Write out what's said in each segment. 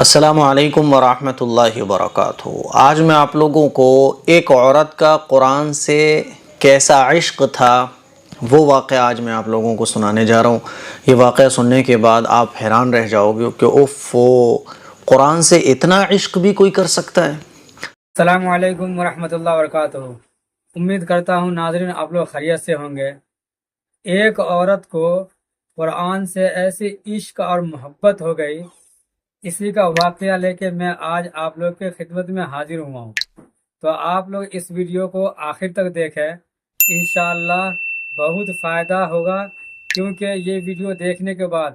السلام علیکم ورحمۃ اللہ وبرکاتہ۔ آج میں آپ لوگوں کو ایک عورت کا قرآن سے کیسا عشق تھا وہ واقعہ آج میں آپ لوگوں کو سنانے جا رہا ہوں۔ یہ واقعہ سننے کے بعد آپ حیران رہ جاؤ گے کہ وہ قرآن سے اتنا عشق بھی کوئی کر سکتا ہے۔ السلام علیکم ورحمۃ اللہ وبرکاتہ۔ امید کرتا ہوں ناظرین آپ لوگ خیریت سے ہوں گے۔ ایک عورت کو قرآن سے ایسی عشق اور محبت ہو گئی، اسی کا واقعہ لے کے میں آج آپ لوگ کے خدمت میں حاضر ہوا ہوں۔ تو آپ لوگ اس ویڈیو کو آخر تک دیکھیں، انشاءاللہ بہت فائدہ ہوگا، کیونکہ یہ ویڈیو دیکھنے کے بعد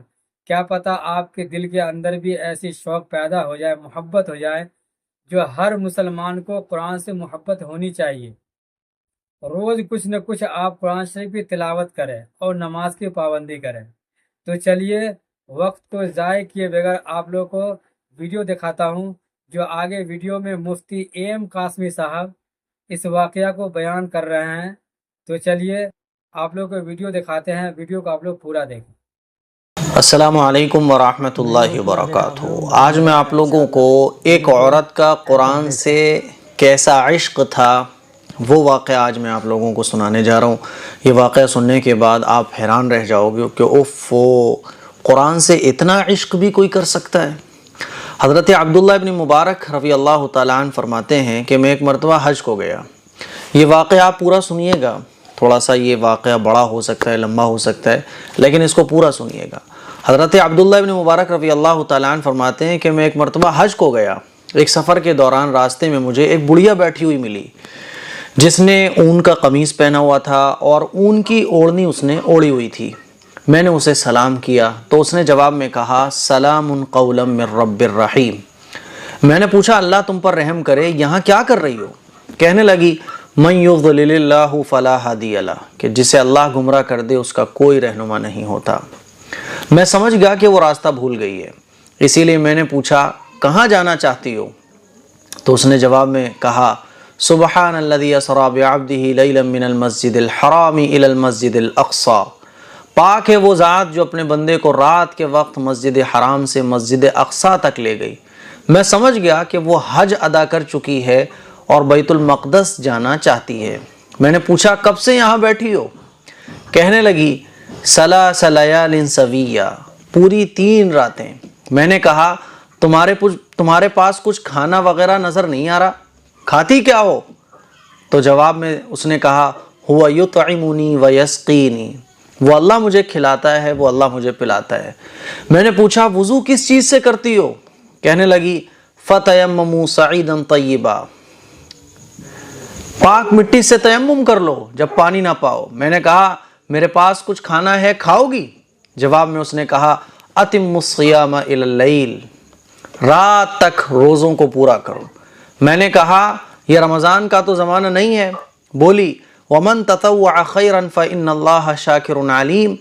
کیا پتہ آپ کے دل کے اندر بھی ایسی شوق پیدا ہو جائے، محبت ہو جائے جو ہر مسلمان کو قرآن سے محبت ہونی چاہیے۔ روز کچھ نہ کچھ آپ قرآن شریف کی تلاوت کریں اور نماز کی پابندی کریں۔ تو چلیے وقت کو ضائع کیے بغیر آپ لوگ کو ویڈیو دکھاتا ہوں، جو آگے ویڈیو میں مفتی ایم قاسمی صاحب اس واقعہ کو بیان کر رہے ہیں۔ تو چلیے آپ لوگ کو ویڈیو دکھاتے ہیں، ویڈیو کو آپ لوگ پورا دیکھیں۔ السلام علیکم ورحمۃ اللہ وبرکاتہ۔ آج میں آپ لوگوں کو ایک عورت کا قرآن سے کیسا عشق تھا وہ واقعہ آج میں آپ لوگوں کو سنانے جا رہا ہوں۔ یہ واقعہ سننے کے بعد آپ حیران رہ جاؤ گے کہ وہ قرآن سے اتنا عشق بھی کوئی کر سکتا ہے۔ حضرت عبداللہ ابن مبارک رضی اللہ تعالیٰ عنہ فرماتے ہیں کہ میں ایک مرتبہ حج کو گیا۔ یہ واقعہ آپ پورا سنیے گا، تھوڑا سا یہ واقعہ بڑا ہو سکتا ہے، لمبا ہو سکتا ہے، لیکن اس کو پورا سنیے گا۔ حضرت عبداللہ ابن مبارک رضی اللہ تعالیٰ عنہ فرماتے ہیں کہ میں ایک مرتبہ حج کو گیا۔ ایک سفر کے دوران راستے میں مجھے ایک بڑھیا بیٹھی ہوئی ملی، جس نے اون کا قمیص پہنا ہوا تھا اور اون کی اوڑھنی اس نے اوڑھی ہوئی تھی۔ میں نے اسے سلام کیا تو اس نے جواب میں کہا سلام قولا من رب الرحیم۔ میں نے پوچھا اللہ تم پر رحم کرے، یہاں کیا کر رہی ہو؟ کہنے لگی من یضلل اللہ فلا ہادی لہ، کہ جسے اللہ گمراہ کر دے اس کا کوئی رہنما نہیں ہوتا۔ میں سمجھ گیا کہ وہ راستہ بھول گئی ہے، اسی لیے میں نے پوچھا کہاں جانا چاہتی ہو؟ تو اس نے جواب میں کہا سبحان الذی اسری بعبدہ لیلا من المسجد الحرام الی المسجد الاقصی، پاک ہے وہ ذات جو اپنے بندے کو رات کے وقت مسجد حرام سے مسجد اقصی تک لے گئی۔ میں سمجھ گیا کہ وہ حج ادا کر چکی ہے اور بیت المقدس جانا چاہتی ہے۔ میں نے پوچھا کب سے یہاں بیٹھی ہو؟ کہنے لگی ثلاث لیال سویہ، پوری 3 راتیں۔ میں نے کہا تمہارے پاس کچھ کھانا وغیرہ نظر نہیں آ رہا، کھاتی کیا ہو؟ تو جواب میں اس نے کہا ہوا یطعمنی ویسقینی، وہ اللہ مجھے کھلاتا ہے، وہ اللہ مجھے پلاتا ہے۔ میں نے پوچھا وضو کس چیز سے کرتی ہو؟ کہنے لگی فتیمموا صعیدا طیبا، پاک مٹی سے تیمم کر لو جب پانی نہ پاؤ۔ میں نے کہا میرے پاس کچھ کھانا ہے، کھاؤ گی؟ جواب میں اس نے کہا اتموا الصیام الی اللیل، رات تک روزوں کو پورا کرو۔ میں نے کہا یہ رمضان کا تو زمانہ نہیں ہے۔ بولی وَمَن تَطَوَّعَ خَيْرًا فَإِنَّ اللَّهَ شَاكِرٌ عَلِيمٌ،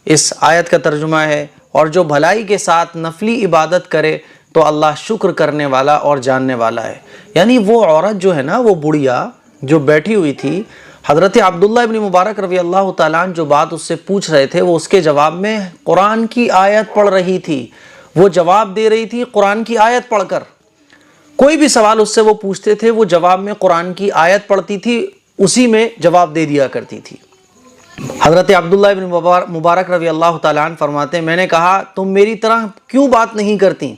اس آیت کا ترجمہ ہے اور جو بھلائی کے ساتھ نفلی عبادت کرے تو اللہ شکر کرنے والا اور جاننے والا ہے۔ یعنی وہ عورت جو ہے نا، وہ بڑھیا جو بیٹھی ہوئی تھی، حضرت عبداللہ ابن مبارک رضی اللہ تعالیٰ عنہ جو بات اس سے پوچھ رہے تھے وہ اس کے جواب میں قرآن کی آیت پڑھ رہی تھی، وہ جواب دے رہی تھی قرآن کی آیت پڑھ کر۔ کوئی بھی سوال اس سے وہ پوچھتے تھے وہ جواب میں قرآن کی آیت پڑھتی تھی، اسی میں جواب دے دیا کرتی تھی۔ حضرت عبداللہ ابن مبارک رضی اللہ تعالیٰ عنہ فرماتے ہیں میں نے کہا تم میری طرح کیوں بات نہیں کرتی؟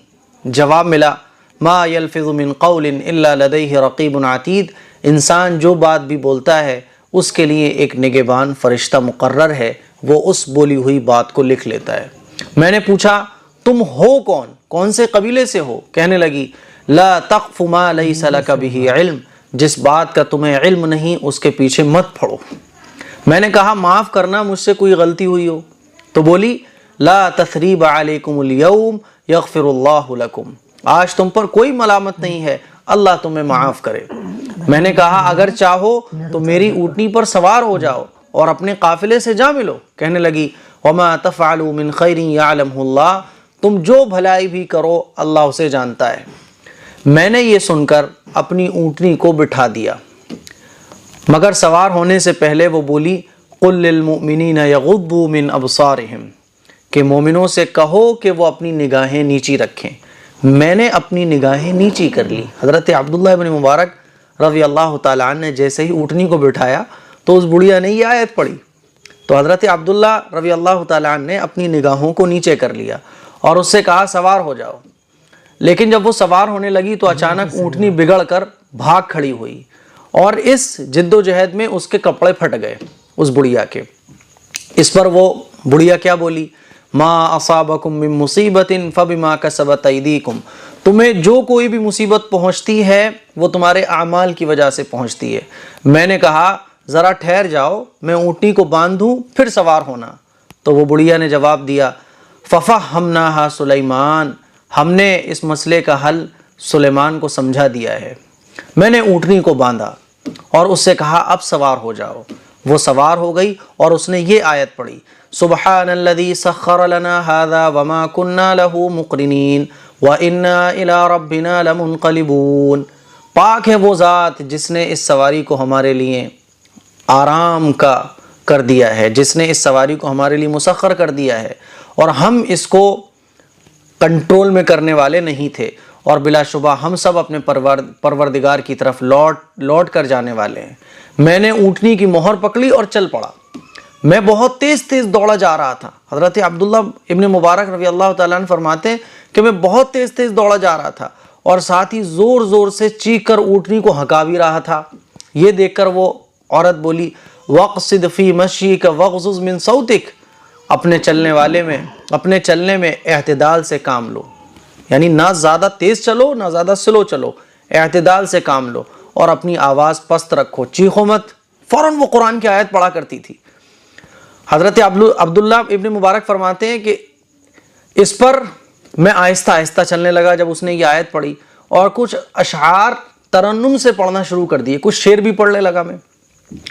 جواب ملا ما یلفظ من قول الا لدیہ رقیب عتید، انسان جو بات بھی بولتا ہے اس کے لیے ایک نگہبان فرشتہ مقرر ہے، وہ اس بولی ہوئی بات کو لکھ لیتا ہے۔ میں نے پوچھا تم ہو کون سے قبیلے سے ہو؟ کہنے لگی لا تقف ما لیس لک بہ علم، جس بات کا تمہیں علم نہیں اس کے پیچھے مت پڑو۔ میں نے کہا معاف کرنا مجھ سے کوئی غلطی ہوئی ہو؟ تو بولی لا تثریب علیکم اليوم یغفر اللہ لکم، آج تم پر کوئی ملامت نہیں ہے، اللہ تمہیں معاف کرے۔ میں نے کہا اگر چاہو تو میری اونٹنی پر سوار ہو جاؤ اور اپنے قافلے سے جا ملو۔ کہنے لگی وما تفعلوا من خیر یعلمہ اللہ، تم جو بھلائی بھی کرو اللہ اسے جانتا ہے۔ میں نے یہ سن کر اپنی اونٹنی کو بٹھا دیا، مگر سوار ہونے سے پہلے وہ بولی قل للمؤمنین یغضوا من ابصارہم، کہ مومنوں سے کہو کہ وہ اپنی نگاہیں نیچی رکھیں۔ میں نے اپنی نگاہیں نیچی کر لی۔ حضرت عبداللہ ابن مبارک رضی اللہ تعالیٰ عنہ نے جیسے ہی اونٹنی کو بٹھایا تو اس بڑھیا نے یہ آیت پڑھی، تو حضرت عبداللہ رضی اللہ تعالیٰ عنہ نے اپنی نگاہوں کو نیچے کر لیا اور اس سے کہا سوار ہو جاؤ۔ لیکن جب وہ سوار ہونے لگی تو اچانک اونٹنی بگڑ کر بھاگ کھڑی ہوئی، اور اس جد و جہد میں اس کے کپڑے پھٹ گئے اس بڑھیا کے۔ اس پر وہ بڑھیا کیا بولی؟ ما اصابکم من مصیبت فبما کسبت ایدیکم، تمہیں جو کوئی بھی مصیبت پہنچتی ہے وہ تمہارے اعمال کی وجہ سے پہنچتی ہے۔ میں نے کہا ذرا ٹھہر جاؤ، میں اونٹنی کو باندھوں پھر سوار ہونا۔ تو وہ بڑھیا نے جواب دیا ففہمناہا سلیمان، ہم نے اس مسئلے کا حل سلیمان کو سمجھا دیا ہے۔ میں نے اونٹنی کو باندھا اور اس سے کہا اب سوار ہو جاؤ۔ وہ سوار ہو گئی اور اس نے یہ آیت پڑھی سبحان الذی سخر لنا ھذا وما كنا له مقرنین وَإِنَّا إِلَىٰ رَبِّنَا لَمُنْقَلِبُونَ، پاک ہے وہ ذات جس نے اس سواری کو ہمارے لیے آرام کا کر دیا ہے، جس نے اس سواری کو ہمارے لیے مسخر کر دیا ہے، اور ہم اس کو کنٹرول میں کرنے والے نہیں تھے، اور بلا شبہ ہم سب اپنے پروردگار کی طرف لوٹ کر جانے والے ہیں۔ میں نے اونٹنی کی مہر پکڑی اور چل پڑا۔ میں بہت تیز دوڑا جا رہا تھا۔ حضرت عبداللہ ابن مبارک رضی اللہ تعالیٰ عنہ فرماتے ہیں کہ میں بہت تیز دوڑا جا رہا تھا اور ساتھ ہی زور سے چیخ کر اونٹنی کو ہکا بھی رہا تھا۔ یہ دیکھ کر وہ عورت بولی وَقْصِدْ فِي مَشْيِكَ وَغْضُضْ مِنْ صَوْتِكَ، اپنے چلنے میں اعتدال سے کام لو، یعنی نہ زیادہ تیز چلو نہ زیادہ سلو چلو، اعتدال سے کام لو اور اپنی آواز پست رکھو، چیخو مت۔ فوراً وہ قرآن کی آیت پڑھا کرتی تھی۔ حضرت عبداللہ ابن مبارک فرماتے ہیں کہ اس پر میں آہستہ چلنے لگا جب اس نے یہ آیت پڑھی، اور کچھ اشعار ترنم سے پڑھنا شروع کر دیے، کچھ شعر بھی پڑھنے لگا میں۔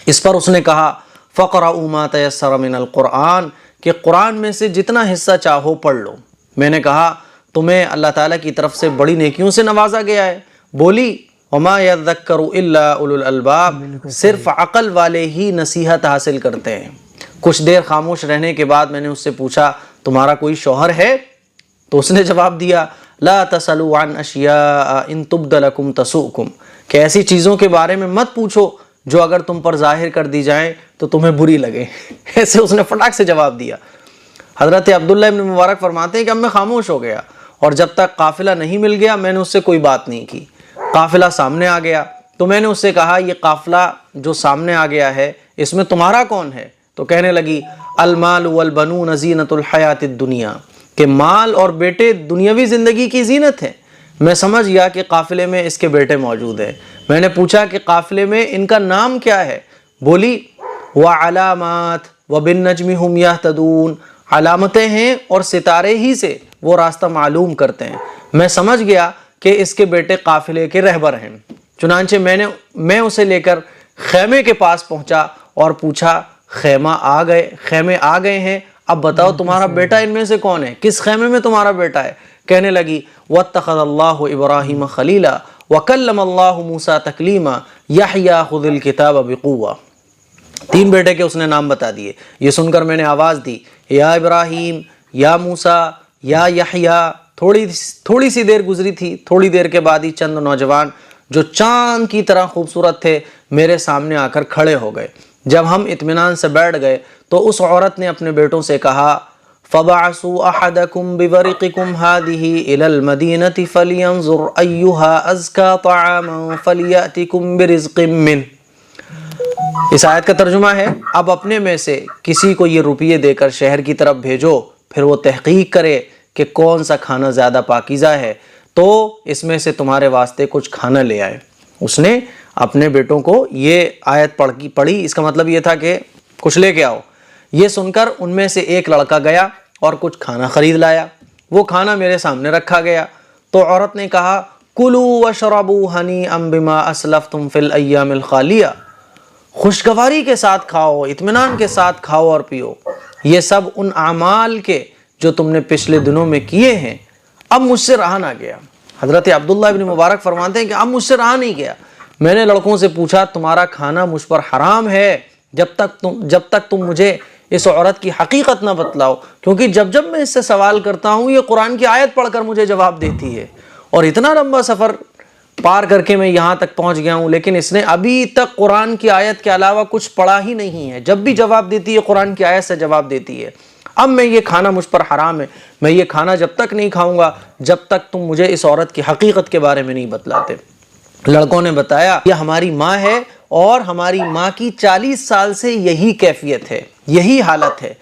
اس پر اس نے کہا فَقْرَؤُوا مَا تَيَسَّرَ مِنَ الْقُرْآنِ، کہ قرآن میں سے جتنا حصہ چاہو پڑھ لو۔ میں نے کہا تمہیں اللہ تعالیٰ کی طرف سے بڑی نیکیوں سے نوازا گیا ہے۔ بولی وَمَا يَذَّكَّرُ إِلَّا أُولُو الْأَلْبَابِ، صرف عقل والے ہی نصیحت حاصل کرتے ہیں۔ کچھ دیر خاموش رہنے کے بعد میں نے اس سے پوچھا تمہارا کوئی شوہر ہے؟ تو اس نے جواب دیا لا تسألوا عن اشیاء ان تبد لکم تسؤکم، کہ ایسی چیزوں کے بارے میں مت پوچھو جو اگر تم پر ظاہر کر دی جائیں تو تمہیں بری لگے۔ ایسے اس نے فٹاک سے جواب دیا۔ حضرت عبداللہ ابن مبارک فرماتے ہیں کہ اب میں خاموش ہو گیا، اور جب تک قافلہ نہیں مل گیا میں نے اس سے کوئی بات نہیں کی۔ قافلہ سامنے آ گیا تو میں نے اس سے کہا یہ قافلہ جو سامنے آ گیا ہے اس میں تمہارا کون ہے؟ تو کہنے لگی المال والبنون زینت الحیات الدنیا، کہ مال اور بیٹے دنیاوی زندگی کی زینت ہے۔ میں سمجھ گیا کہ قافلے میں اس کے بیٹے موجود ہیں۔ میں نے پوچھا کہ قافلے میں ان کا نام کیا ہے؟ بولی وعلامات وبالنجم هم یہتدون، علامتیں ہیں اور ستارے ہی سے وہ راستہ معلوم کرتے ہیں۔ میں سمجھ گیا کہ اس کے بیٹے قافلے کے رہبر ہیں۔ چنانچہ میں اسے لے کر خیمے کے پاس پہنچا اور پوچھا خیمے آ گئے ہیں، اب بتاؤ تمہارا بیٹا ان میں سے کون ہے؟ کس خیمے میں تمہارا بیٹا ہے؟ کہنے لگی وَاتَّخَذَ اللَّهُ إِبْرَاهِيمَ خَلِيلًا وَكَلَّمَ اللَّهُ مُوسَىٰ تَكْلِيمًا يَحْيَىٰ خُذِ الْكِتَابَ بِقُوَّةٍ، 3 بیٹے کے اس نے نام بتا دیے۔ یہ سن کر میں نے آواز دی یا ابراہیم، یا موسیٰ، یا یحییٰ۔ تھوڑی سی دیر گزری تھی، تھوڑی دیر کے بعد ہی چند نوجوان جو چاند کی طرح خوبصورت تھے میرے سامنے آ کر کھڑے ہو گئے۔ جب ہم اطمینان سے بیٹھ گئے تو اس عورت نے اپنے بیٹوں سے کہا فَبَعَثُوا أَحَدَكُمْ بِوَرِقِكُمْ هَٰذِهِ إِلَى الْمَدِينَةِ فَلْيَنظُرْ أَيُّهَا أَزْكَىٰ طَعَامًا فَلْيَأْتِكُمْ بِرِزْقٍ مِّنْهُ۔ اس آیت کا ترجمہ ہے اب اپنے میں سے کسی کو یہ روپیے دے کر شہر کی طرف بھیجو، پھر وہ تحقیق کرے کہ کون سا کھانا زیادہ پاکیزہ ہے، تو اس میں سے تمہارے واسطے کچھ کھانا لے آئے۔ اس نے اپنے بیٹوں کو یہ آیت پڑھی، اس کا مطلب یہ تھا کہ کچھ لے کے آؤ۔ یہ سن کر ان میں سے ایک لڑکا گیا اور کچھ کھانا خرید لایا۔ وہ کھانا میرے سامنے رکھا گیا تو عورت نے کہا کُلُوا وَاشْرَبُوا هَنِيئًا بِمَا أَسْلَفْتُمْ فِي الْأَيَّامِ الْخَالِيَةِ، خوشگواری کے ساتھ کھاؤ، اطمینان کے ساتھ کھاؤ اور پیو، یہ سب ان اعمال کے جو تم نے پچھلے دنوں میں کیے ہیں، اب مجھ سے رہا نہ گیا۔ حضرت عبداللہ ابن مبارک فرماتے ہیں کہ اب مجھ سے رہا نہیں گیا۔ میں نے لڑکوں سے پوچھا تمہارا کھانا مجھ پر حرام ہے جب تک تم مجھے اس عورت کی حقیقت نہ بتلاؤ، کیونکہ جب جب میں اس سے سوال کرتا ہوں یہ قرآن کی آیت پڑھ کر مجھے جواب دیتی ہے، اور اتنا لمبا سفر پار کر کے میں یہاں تک پہنچ گیا ہوں، لیکن اس نے ابھی تک قرآن کی آیت کے علاوہ کچھ پڑھا ہی نہیں ہے۔ جب بھی جواب دیتی ہے قرآن کی آیت سے جواب دیتی ہے۔ اب میں یہ کھانا مجھ پر حرام ہے، میں یہ کھانا جب تک نہیں کھاؤں گا جب تک تم مجھے اس عورت کی حقیقت کے بارے میں نہیں بتلاتے۔ لڑکوں نے بتایا یہ ہماری ماں ہے، اور ہماری ماں کی 40 سال سے یہی کیفیت ہے، یہی حالت ہے۔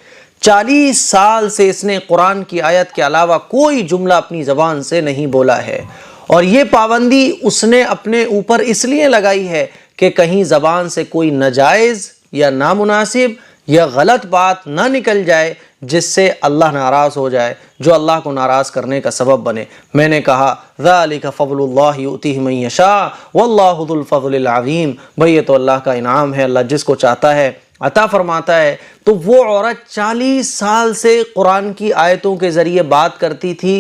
40 سال سے اس نے قرآن کی آیت کے علاوہ کوئی جملہ اپنی زبان سے نہیں بولا ہے، اور یہ پابندی اس نے اپنے اوپر اس لیے لگائی ہے کہ کہیں زبان سے کوئی ناجائز یا نامناسب یا غلط بات نہ نکل جائے جس سے اللہ ناراض ہو جائے، جو اللہ کو ناراض کرنے کا سبب بنے۔ میں نے کہا ذَلِكَ فَضْلُ اللَّهِ يُؤْتِيهِ مَن يَشَاءُ وَاللَّهُ ذُو الْفَضْلِ الْعَظِيمِ۔ بھئی یہ تو اللہ کا انعام ہے، اللہ جس کو چاہتا ہے عطا فرماتا ہے۔ تو وہ عورت 40 سال سے قرآن کی آیتوں کے ذریعے بات کرتی تھی،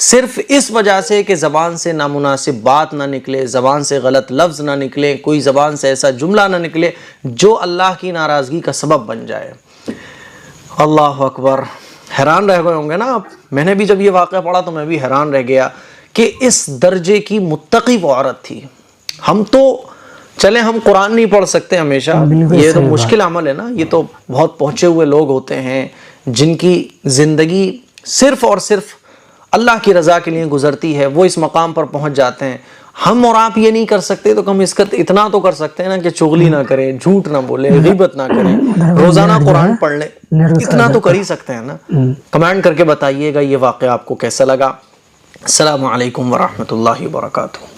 صرف اس وجہ سے کہ زبان سے نامناسب بات نہ نکلے، زبان سے غلط لفظ نہ نکلے، کوئی زبان سے ایسا جملہ نہ نکلے جو اللہ کی ناراضگی کا سبب بن جائے۔ اللہ اکبر! حیران رہ گئے ہوں گے نا آپ۔ میں نے بھی جب یہ واقعہ پڑھا تو میں بھی حیران رہ گیا کہ اس درجے کی متقی وہ عورت تھی۔ ہم تو چلے ہم قرآن نہیں پڑھ سکتے ہمیشہ، یہ تو مشکل عمل ہے نا، یہ تو بہت پہنچے ہوئے لوگ ہوتے ہیں جن کی زندگی صرف اور صرف اللہ کی رضا کے لیے گزرتی ہے، وہ اس مقام پر پہنچ جاتے ہیں۔ ہم اور آپ یہ نہیں کر سکتے تو کم از کم اتنا تو کر سکتے ہیں نا کہ چغلی نہ کریں، جھوٹ نہ بولے، غیبت نہ کریں، روزانہ قرآن پڑھ لیں، اتنا تو کر ہی سکتے ہیں نا۔ کمنٹ کر کے بتائیے گا یہ واقعہ آپ کو کیسا لگا۔ السلام علیکم ورحمۃ اللہ وبرکاتہ۔